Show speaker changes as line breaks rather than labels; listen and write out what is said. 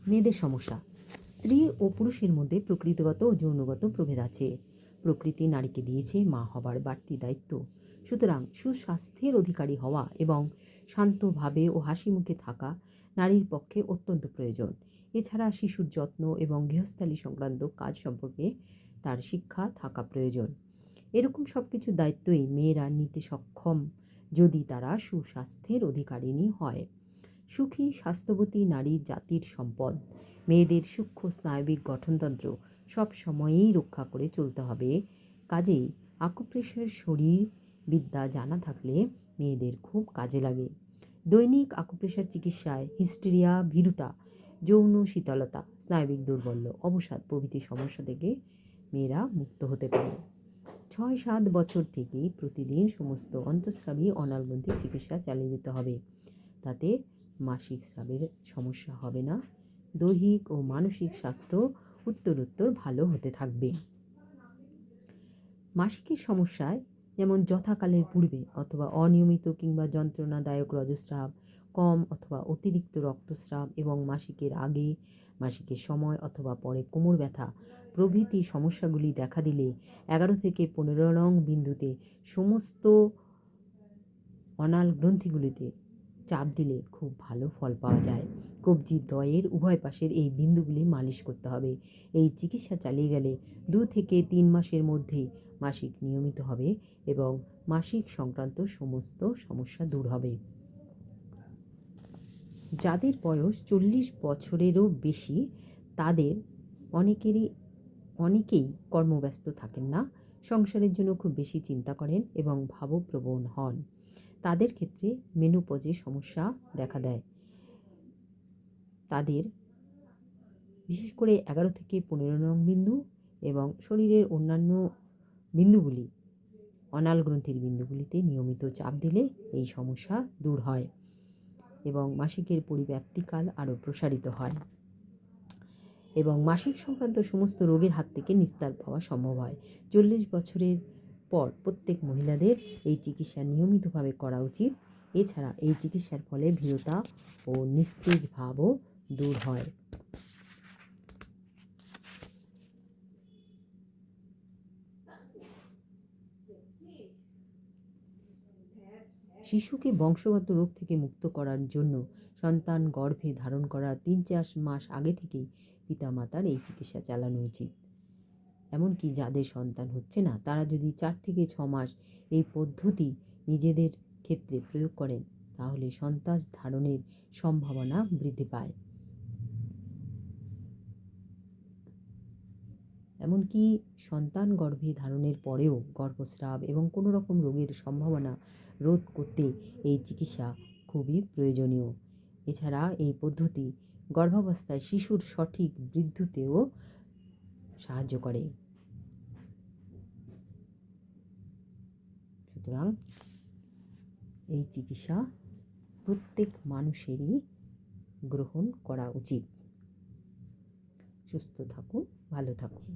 মেয়েদের সমস্যা। স্ত্রী ও পুরুষের মধ্যে প্রকৃতিগত ও যৌনগত প্রভেদ আছে। প্রকৃতি নারীকে দিয়েছে মা হবার বাড়তি দায়িত্ব। সুতরাং সুস্বাস্থ্যের অধিকারী হওয়া এবং শান্তভাবে ও হাসি মুখে থাকা নারীর পক্ষে অত্যন্ত প্রয়োজন। এছাড়া শিশুর যত্ন এবং গৃহস্থালী সংক্রান্ত কাজ সম্পর্কে তার শিক্ষা থাকা প্রয়োজন। এরকম সব কিছু দায়িত্বই মেয়েরা নিতে সক্ষম যদি তারা সুস্বাস্থ্যের অধিকারিণী হয়। সুখী স্বাস্থ্যবতী নারী জাতির সম্পদ। মেয়েদের সূক্ষ্ম স্নায়বিক গঠনতন্ত্র সব সময়েই রক্ষা করে চলতে হবে। কাজেই আকুপ্রেশার শরীর বিদ্যা জানা থাকলে মেয়েদের খুব কাজে লাগে। দৈনিক আকুপ্রেশার চিকিৎসায় হিস্টেরিয়া, ভীরুতা, যৌন শীতলতা, স্নায়বিক দুর্বল্য, অবসাদ প্রভৃতি সমস্যা থেকে মেয়েরা মুক্ত হতে পারে। ৬-৭ বছর থেকে প্রতিদিন সমস্ত অন্তঃস্রাবী অনালগ্রন্থির চিকিৎসা চালিয়ে যেতে হবে। তাতে মাসিক স্রাবের সমস্যা হবে না। দৈহিক ও মানসিক স্বাস্থ্য উত্তরোত্তর ভালো হতে থাকবে। মাসিকের সমস্যায় যেমন যথাকালের পূর্বে অথবা অনিয়মিত কিংবা যন্ত্রণাদায়ক রজস্রাব, কম অথবা অতিরিক্ত রক্তস্রাব এবং মাসিকের আগে, মাসিকের সময় অথবা পরে কোমর ব্যথা প্রভৃতি সমস্যাগুলি দেখা দিলে ১১ থেকে ১৫ নং বিন্দুতে সমস্ত অনাল গ্রন্থিগুলিতে চাপ দিলে খুব ভালো ফল পাওয়া যায়। কবজির দ্বয়ের উভয় পাশের এই বিন্দুগুলি মালিশ করতে হবে। এই চিকিৎসা চালিয়ে গেলে ২ থেকে ৩ মাসের মধ্যেই মাসিক নিয়মিত হবে এবং মাসিক সংক্রান্ত সমস্ত সমস্যা দূর হবে। যাদের বয়স ৪০ বছরেরও বেশি তাদের অনেকেই কর্মব্যস্ত থাকেন না, সংসারের জন্য খুব বেশি চিন্তা করেন এবং ভাবপ্রবণ হন। তাদের ক্ষেত্রে মেনোপজে সমস্যা দেখা দেয়। তাদের বিশেষ করে ১১ থেকে ১৫ নং বিন্দু এবং শরীরের অন্যান্য বিন্দুগুলি, অনাল গ্রন্থির বিন্দুগুলিতে নিয়মিত চাপ দিলে এই সমস্যা দূর হয় এবং মাসিকের পরিব্যাপ্তিকাল আরও প্রসারিত হয় এবং মাসিক সংক্রান্ত সমস্ত রোগের হাত থেকে নিস্তার পাওয়া সম্ভব হয়। ৪০ বছরের পর প্রত্যেক মহিলাদের এই চিকিৎসা নিয়মিতভাবে করা উচিত। এছাড়া এই চিকিৎসার ফলে ভীরুতা ও নিস্তেজ ভাবও দূর হয়। শিশুকে বংশগত রোগ থেকে মুক্ত করার জন্য সন্তান গর্ভে ধারণ করার ৩-৪ মাস আগে থেকেই পিতামাতার এই চিকিৎসা চালানো উচিত। এমনকি যাদের সন্তান হচ্ছে না তারা যদি ৪ থেকে ৬ মাস এই পদ্ধতি নিজেদের ক্ষেত্রে প্রয়োগ করেন তাহলে সন্তান ধারণের সম্ভাবনা বৃদ্ধি পায়। এমনকি সন্তান গর্ভে ধারণের পরেও গর্ভস্রাব এবং কোনো রকম রোগের সম্ভাবনা রোধ করতে এই চিকিৎসা খুবই প্রয়োজনীয়। এছাড়া এই পদ্ধতি গর্ভাবস্থায় শিশুর সঠিক বৃদ্ধিতেও সাহায্য করে। সুতরাং এই চিকিৎসা প্রত্যেক মানুষেরই গ্রহণ করা উচিত। সুস্থ থাকুন, ভালো থাকুন।